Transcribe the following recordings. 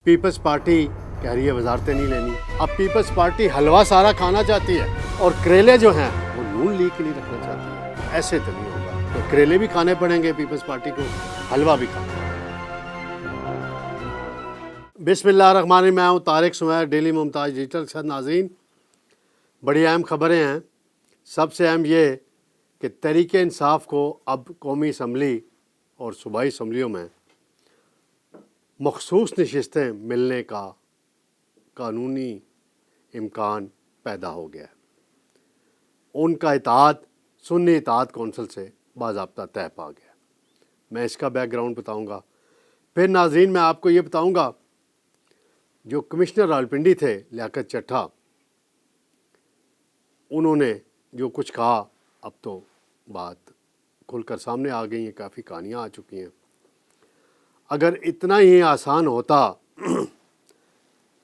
Peoples party کہہ رہی ہے وزارتیں نہیں لینی. اب پیپلز پارٹی حلوہ سارا کھانا چاہتی ہے اور کریلے جو ہیں وہ نون لیگ کے لیے رکھنا چاہتی ہے. ایسے تو نہیں ہوگا. تو کریلے بھی کھانے پڑیں گے پیپلز پارٹی کو, حلوہ بھی کھانا پڑے گا. بسم اللہ الرحمن الرحیم. میں ہوں طارق سمیر, ڈیلی ممتاز ڈیجیٹل کے ساتھ. ناظرین, بڑی اہم خبریں ہیں. سب سے اہم یہ کہ تحریک انصاف کو اب قومی اسمبلی اور صوبائی اسمبلیوں میں مخصوص نشستیں ملنے کا قانونی امکان پیدا ہو گیا ہے. ان کا اتحاد سنی اتحاد کونسل سے باضابطہ طے پا گیا. میں اس کا بیک گراؤنڈ بتاؤں گا. پھر ناظرین میں آپ کو یہ بتاؤں گا جو کمشنر راولپنڈی تھے لیاقت چٹھا, انہوں نے جو کچھ کہا اب تو بات کھل کر سامنے آ گئی ہیں, کافی کہانیاں آ چکی ہیں. اگر اتنا ہی آسان ہوتا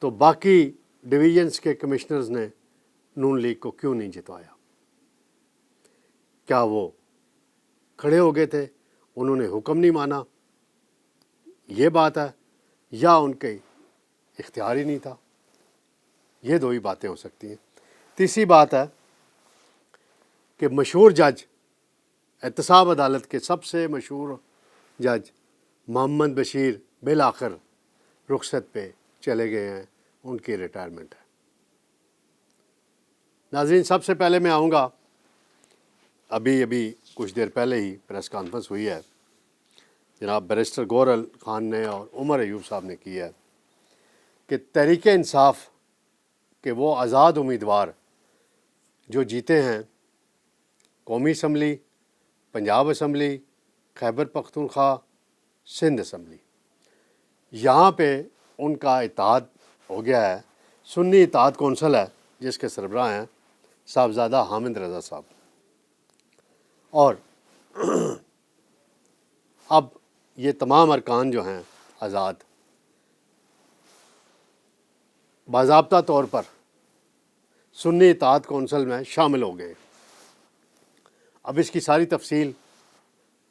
تو باقی ڈویژنز کے کمشنرز نے نون لیگ کو کیوں نہیں جتوایا؟ کیا وہ کھڑے ہو گئے تھے, انہوں نے حکم نہیں مانا, یہ بات ہے, یا ان کے اختیار ہی نہیں تھا؟ یہ دو ہی باتیں ہو سکتی ہیں. تیسری بات ہے کہ مشہور جج, احتساب عدالت کے سب سے مشہور جج محمد بشیر بالآخر رخصت پہ چلے گئے ہیں, ان کی ریٹائرمنٹ ہے. ناظرین, سب سے پہلے میں آؤں گا, ابھی کچھ دیر پہلے ہی پریس کانفرنس ہوئی ہے, جناب بیرسٹر گور خان نے اور عمر ایوب صاحب نے کی ہے کہ تحریک انصاف کے وہ آزاد امیدوار جو جیتے ہیں قومی assembly, Punjab assembly, Khyber Pakhtunkhwa, Sindh assembly, یہاں پہ ان کا اتحاد ہو گیا ہے. سنی اتحاد کونسل ہے جس کے سربراہ ہیں صاحبزادہ حامد رضا صاحب. اور اب یہ تمام ارکان جو ہیں آزاد باضابطہ طور پر سنی اتحاد کونسل میں شامل ہو گئے. اب اس کی ساری تفصیل,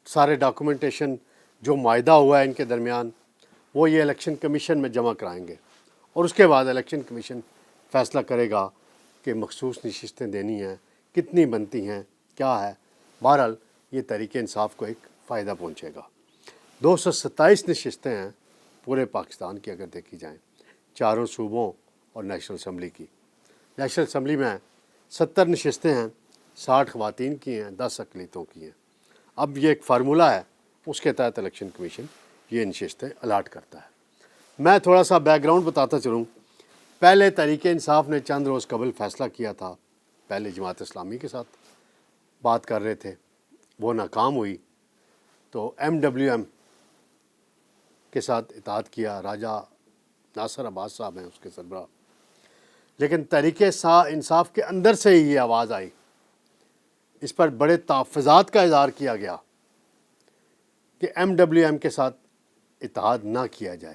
سارے ڈاکومنٹیشن جو معاہدہ ہوا ہے ان کے درمیان, وہ یہ الیکشن کمیشن میں جمع کرائیں گے اور اس کے بعد الیکشن کمیشن فیصلہ کرے گا کہ مخصوص نشستیں دینی ہیں, کتنی بنتی ہیں, کیا ہے. بہرحال یہ تحریک انصاف کو ایک فائدہ پہنچے گا. 227 نشستیں ہیں پورے پاکستان کی اگر دیکھی جائیں, چاروں صوبوں اور نیشنل اسمبلی کی. نیشنل اسمبلی میں 70 نشستیں ہیں, 60 خواتین کی ہیں, 10 اقلیتوں کی ہیں. اب یہ ایک فارمولہ ہے, اس کے تحت الیکشن کمیشن یہ نشستیں الاٹ کرتا ہے. میں تھوڑا سا بیک گراؤنڈ بتاتا چلوں. پہلے تحریک انصاف نے چند روز قبل فیصلہ کیا تھا, پہلے جماعت اسلامی کے ساتھ بات کر رہے تھے, وہ ناکام ہوئی تو MWM کے ساتھ اتحاد کیا. راجہ ناصر عباس صاحب ہیں اس کے سربراہ. لیکن تحریک انصاف کے اندر سے ہی یہ آواز آئی, اس پر بڑے تحفظات کا اظہار کیا گیا کہ MWM کے ساتھ اتحاد نہ کیا جائے.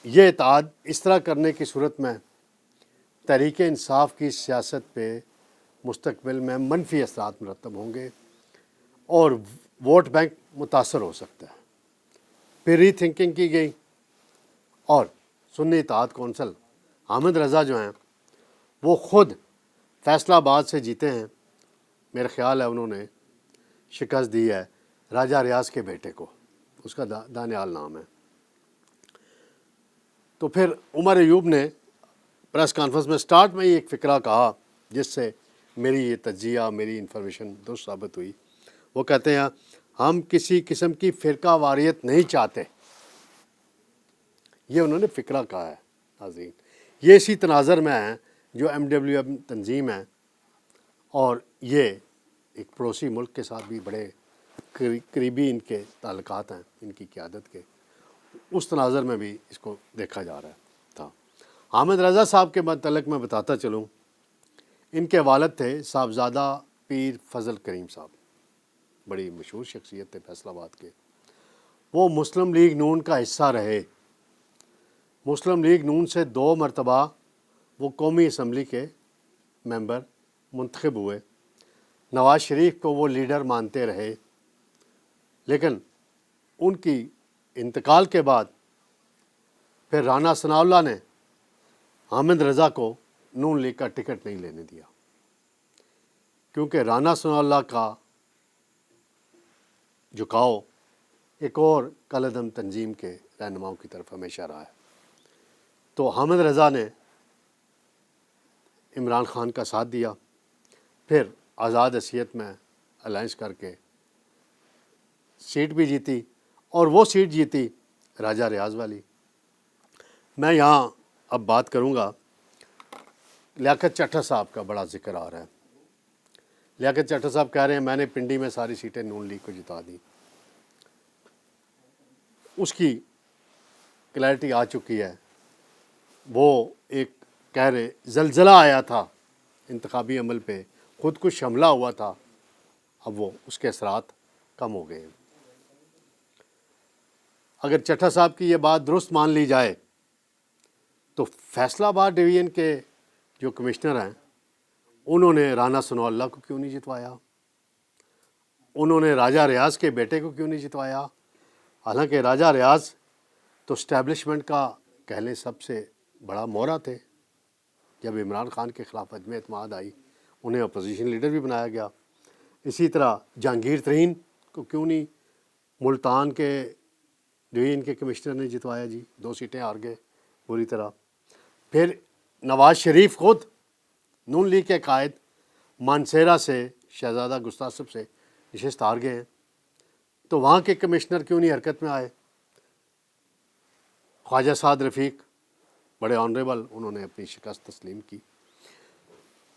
یہ اتحاد اس طرح کرنے کی صورت میں تحریک انصاف کی سیاست پہ مستقبل میں منفی اثرات مرتب ہوں گے اور ووٹ بینک متاثر ہو سکتا ہے. پھر ری تھنکنگ کی گئی اور سنی اتحاد کونسل حامد رضا جو ہیں وہ خود فیصلہ آباد سے جیتے ہیں. میرا خیال ہے انہوں نے شکست دی ہے راجہ ریاض کے بیٹے کو, اس کا دانیال نام ہے. تو پھر عمر ایوب نے پریس کانفرنس میں سٹارٹ میں ہی ایک فقرہ کہا جس سے میری یہ تجزیہ, میری انفارمیشن درست ثابت ہوئی. وہ کہتے ہیں ہم کسی قسم کی فرقہ واریت نہیں چاہتے. یہ انہوں نے فقرہ کہا ہے. ناظرین, یہ اسی تناظر میں ہیں جو MWM تنظیم ہے اور یہ ایک پڑوسی ملک کے ساتھ بھی بڑے قریبی ان کے تعلقات ہیں ان کی قیادت کے. اس تناظر میں بھی اس کو دیکھا جا رہا تھا. حامد رضا صاحب کے متعلق میں بتاتا چلوں, ان کے والد تھے صاحبزادہ پیر فضل کریم صاحب, بڑی مشہور شخصیت تھے فیصل آباد کے. وہ مسلم لیگ نون کا حصہ رہے. مسلم لیگ نون سے 2 مرتبہ وہ قومی اسمبلی کے ممبر منتخب ہوئے. نواز شریف کو وہ لیڈر مانتے رہے, لیکن ان کی انتقال کے بعد پھر رانا ثناء اللہ نے حامد رضا کو نون لیگ کا ٹکٹ نہیں لینے دیا، کیونکہ رانا ثناء اللہ کا جھکاؤ ایک اور کالعدم تنظیم کے رہنماؤں کی طرف ہمیشہ رہا ہے۔ تو حامد رضا نے عمران خان کا ساتھ دیا، پھر آزاد حیثیت میں الائنس کر کے سیٹ بھی جیتی، اور وہ سیٹ جیتی راجہ ریاض والی۔ میں یہاں اب بات کروں گا، لیاقت چٹھا صاحب کا بڑا ذکر آ رہا ہے۔ لیاقت چٹھا صاحب کہہ رہے ہیں میں نے پنڈی میں ساری سیٹیں نون لیگ کو جتا دی۔ اس کی کلیئرٹی آ چکی ہے، وہ ایک کہہ رہے زلزلہ آیا تھا انتخابی عمل پہ، خود کش حملہ ہوا تھا، اب وہ اس کے اثرات کم ہو گئے ہیں۔ اگر چٹھا صاحب کی یہ بات درست مان لی جائے تو فیصل آباد ڈویژن کے جو کمشنر ہیں انہوں نے رانا ثناء اللہ کو کیوں نہیں جتوایا؟ انہوں نے راجہ ریاض کے بیٹے کو کیوں نہیں جتوایا؟ حالانکہ راجہ ریاض تو اسٹیبلشمنٹ کا کہہ لیں سب سے بڑا مورا تھے۔ جب عمران خان کے خلاف عدم اعتماد آئی انہیں اپوزیشن لیڈر بھی بنایا گیا۔ اسی طرح جہانگیر ترین کو کیوں نہیں ملتان کے ڈویژن کے کمشنر نے جتوایا جی؟ 2 سیٹیں ہار گئے بری طرح۔ پھر نواز شریف خود نون لیگ کے قائد مانسیرا سے شہزادہ گستاخ سے نشست ہار گئے ہیں، تو وہاں کے کمشنر کیوں نہیں حرکت میں آئے؟ خواجہ سعد رفیق بڑے آنریبل، انہوں نے اپنی شکست تسلیم کی۔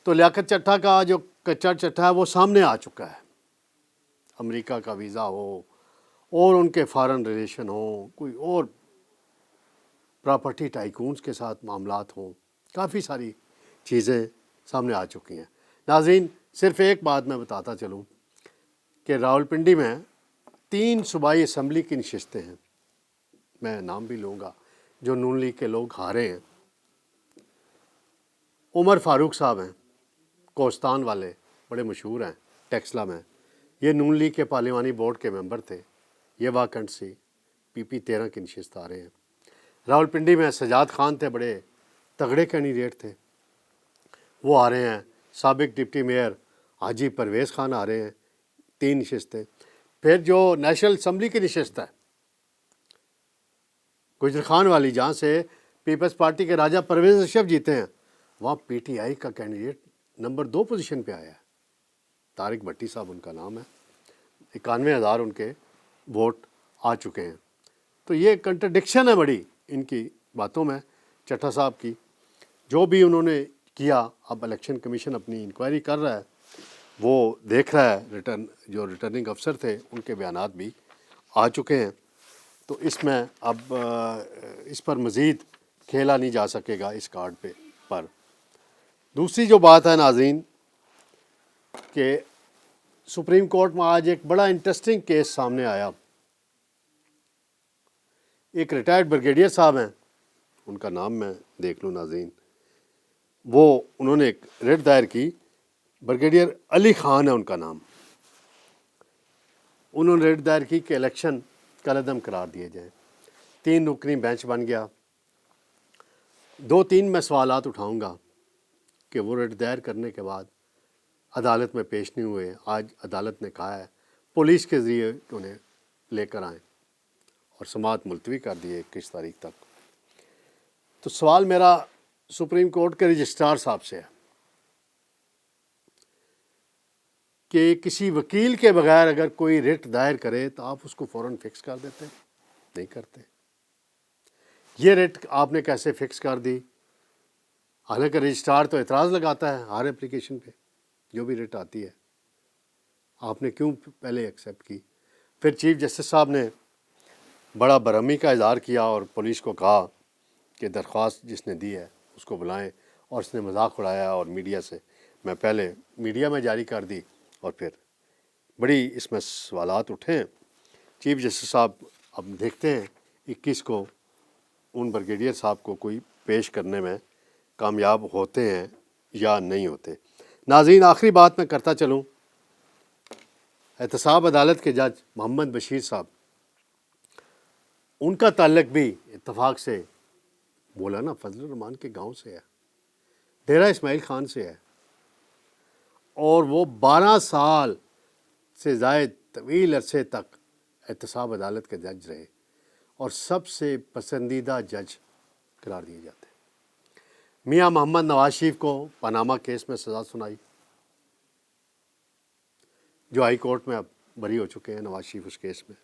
تو لیاقت چٹھا کا جو کچا چٹھا ہے وہ سامنے آ چکا ہے۔ امریکہ کا ویزا ہو اور ان کے فارن ریلیشن ہوں، کوئی اور پراپرٹی ٹائکونز کے ساتھ معاملات ہوں، کافی ساری چیزیں سامنے آ چکی ہیں۔ ناظرین، صرف ایک بات میں بتاتا چلوں کہ راولپنڈی میں 3 صوبائی اسمبلی کی نشستیں ہیں، میں نام بھی لوں گا، جو نون لیگ کے لوگ ہارے ہیں۔ عمر فاروق صاحب ہیں، کوہستان والے، بڑے مشہور ہیں ٹیکسلا میں، یہ نون لیگ کے پارلیمانی بورڈ کے ممبر تھے، یہ واکنٹ سی پی 13 کی نشست آ رہے ہیں۔ راولپنڈی میں سجاد خان تھے، بڑے تگڑے کینڈیڈیٹ تھے، وہ آ رہے ہیں۔ سابق ڈپٹی میئر حاجی پرویز خان آ رہے ہیں، 3 نشستیں۔ پھر جو نیشنل اسمبلی کی نشست ہے گجر خان والی، جہاں سے پیپلز پارٹی کے راجہ پرویز اشرف جیتے ہیں، وہاں پی ٹی آئی کا کینڈیڈیٹ نمبر 2 پوزیشن پہ آیا ہے، طارق بھٹی صاحب ان کا نام ہے، 91,000 ان کے ووٹ آ چکے ہیں۔ تو یہ کنٹرڈکشن ہے بڑی ان کی باتوں میں چٹھا صاحب کی، جو بھی انہوں نے کیا۔ اب الیکشن کمیشن اپنی انکوائری کر رہا ہے، وہ دیکھ رہا ہے، جو ریٹرننگ افسر تھے ان کے بیانات بھی آ چکے ہیں، تو اس میں اب اس پر مزید کھیلا نہیں جا سکے گا اس کارڈ پر۔ دوسری جو بات ہے ناظرین کہ سپریم کورٹ میں آج ایک بڑا انٹرسٹنگ کیس سامنے آیا۔ ایک ریٹائرڈ بریگیڈیئر صاحب ہیں، ان کا نام میں دیکھ لوں ناظرین، انہوں نے ایک ریٹ دائر کی، بریگیڈیئر علی خان ہے ان کا نام۔ انہوں نے ریٹ دائر کی کہ الیکشن کالعدم قرار دیے جائیں۔ 3 رکنی بینچ بن گیا۔ 2-3 میں سوالات اٹھاؤں گا کہ وہ ریٹ دائر کرنے کے بعد عدالت میں پیش نہیں ہوئے۔ آج عدالت نے کہا ہے پولیس کے ذریعے انہیں لے کر آئیں، اور سماعت ملتوی کر دی ہے 21 تاریخ تک۔ تو سوال میرا سپریم کورٹ کے رجسٹرار صاحب سے ہے کہ کسی وکیل کے بغیر اگر کوئی ریٹ دائر کرے تو آپ اس کو فوراً فکس کر دیتے؟ نہیں کرتے۔ یہ ریٹ آپ نے کیسے فکس کر دی؟ حالانکہ رجسٹرار تو اعتراض لگاتا ہے ہر اپلیکیشن پہ، جو بھی ریٹ آتی ہے، آپ نے کیوں پہلے ایکسیپٹ کی؟ پھر چیف جسٹس صاحب نے بڑا برہمی کا اظہار کیا اور پولیس کو کہا کہ درخواست جس نے دی ہے اس کو بلائیں، اور اس نے مذاق اڑایا اور میڈیا سے، میں پہلے میڈیا میں جاری کر دی، اور پھر بڑی اس میں سوالات اٹھے ہیں۔ چیف جسٹس صاحب اب دیکھتے ہیں 21 کو ان بریگیڈیئر صاحب کو کوئی پیش کرنے میں کامیاب ہوتے ہیں یا نہیں ہوتے۔ ناظرین، آخری بات میں کرتا چلوں، احتساب عدالت کے جج محمد بشیر صاحب، ان کا تعلق بھی اتفاق سے مولانا فضل الرحمان کے گاؤں سے ہے، ڈیرہ اسماعیل خان سے ہے، اور وہ 12 سال سے زائد طویل عرصے تک احتساب عدالت کے جج رہے اور سب سے پسندیدہ جج قرار دیے جاتے ہیں۔ میاں محمد نواز شریف کو پاناما کیس میں سزا سنائی، جو ہائی کورٹ میں اب بری ہو چکے ہیں نواز شریف اس کیس میں۔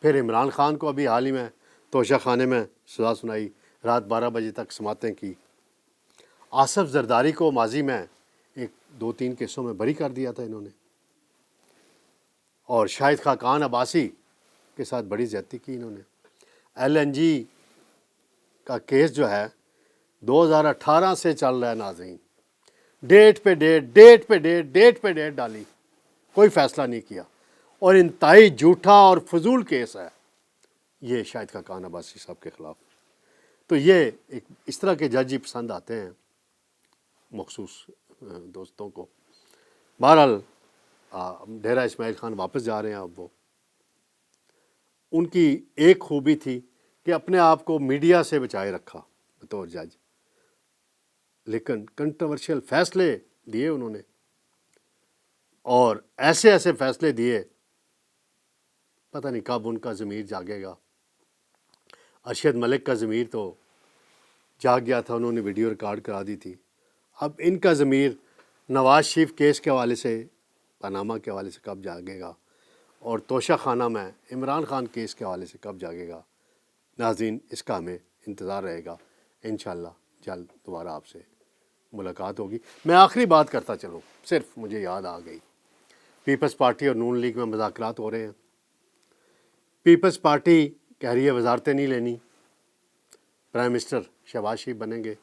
پھر عمران خان کو ابھی حال ہی میں توشہ خانے میں سزا سنائی، رات 12 بجے تک سماعتیں کی۔ آصف زرداری کو ماضی میں 2-3 کیسوں میں بری کر دیا تھا انہوں نے، اور شاہد خاقان عباسی کے ساتھ بڑی زیادتی کی انہوں نے۔ LNG کا کیس جو ہے 2018 سے چل رہا ہے ناظرین، ڈیٹ پہ ڈیٹ ڈالی، کوئی فیصلہ نہیں کیا، اور انتہائی جھوٹا اور فضول کیس ہے یہ شاہد خاقان عباسی صاحب کے خلاف۔ تو یہ اس طرح کے جج ہی پسند آتے ہیں مخصوص دوستوں کو۔ بہرحال ڈیرہ اسماعیل خان واپس جا رہے ہیں اب وہ۔ ان کی ایک خوبی تھی کہ اپنے آپ کو میڈیا سے بچائے رکھا بطور جج، لیکن کنٹروورشل فیصلے دیے انہوں نے، اور ایسے فیصلے دیے، پتہ نہیں کب ان کا ضمیر جاگے گا۔ ارشد ملک کا ضمیر تو جاگ گیا تھا، انہوں نے ویڈیو ریکارڈ کرا دی تھی۔ اب ان کا ضمیر نواز شریف کیس کے حوالے سے، پاناما کے حوالے سے کب جاگے گا، اور توشہ خانہ میں عمران خان کیس کے حوالے سے کب جاگے گا، ناظرین اس کا ہمیں انتظار رہے گا۔ انشاءاللہ جلد دوبارہ آپ سے ملاقات ہوگی۔ میں آخری بات کرتا چلوں، صرف مجھے یاد آ گئی، پیپلز پارٹی اور نون لیگ میں مذاکرات ہو رہے ہیں۔ پیپلز پارٹی کہہ رہی ہے وزارتیں نہیں لینی، پرائم منسٹر شہباز شریف بنیں گے۔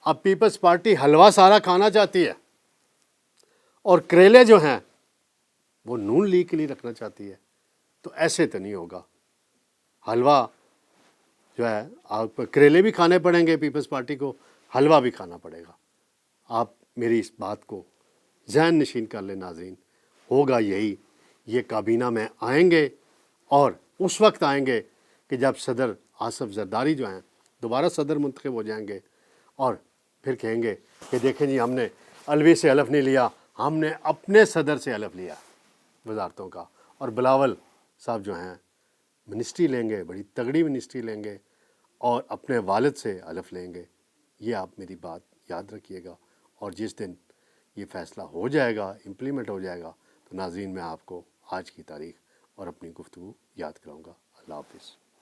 اب پیپلز پارٹی حلوہ سارا کھانا چاہتی ہے، اور کریلے جو ہیں وہ نون لیگ کے لیے رکھنا چاہتی ہے، تو ایسے تو نہیں ہوگا۔ حلوہ جو ہے، آپ کریلے بھی کھانے پڑیں گے پیپلز پارٹی کو، حلوہ بھی کھانا پڑے گا۔ آپ میری اس بات کو ذہن نشین کر لیں ناظرین، ہوگا یہی۔ یہ کابینہ میں آئیں گے، اور اس وقت آئیں گے کہ جب صدر آصف زرداری جو ہیں دوبارہ صدر منتخب ہو جائیں گے، اور پھر کہیں گے کہ دیکھیں جی ہم نے الوی سے حلف نہیں لیا، ہم نے اپنے صدر سے حلف لیا وزارتوں کا۔ اور بلاول صاحب جو ہیں منسٹری لیں گے، بڑی تگڑی منسٹری لیں گے، اور اپنے والد سے حلف لیں گے۔ یہ آپ میری بات یاد رکھیے گا، اور جس دن یہ فیصلہ ہو جائے گا، امپلیمنٹ ہو جائے گا، تو ناظرین میں آپ کو آج کی تاریخ اور اپنی گفتگو یاد کراؤں گا۔ اللہ حافظ۔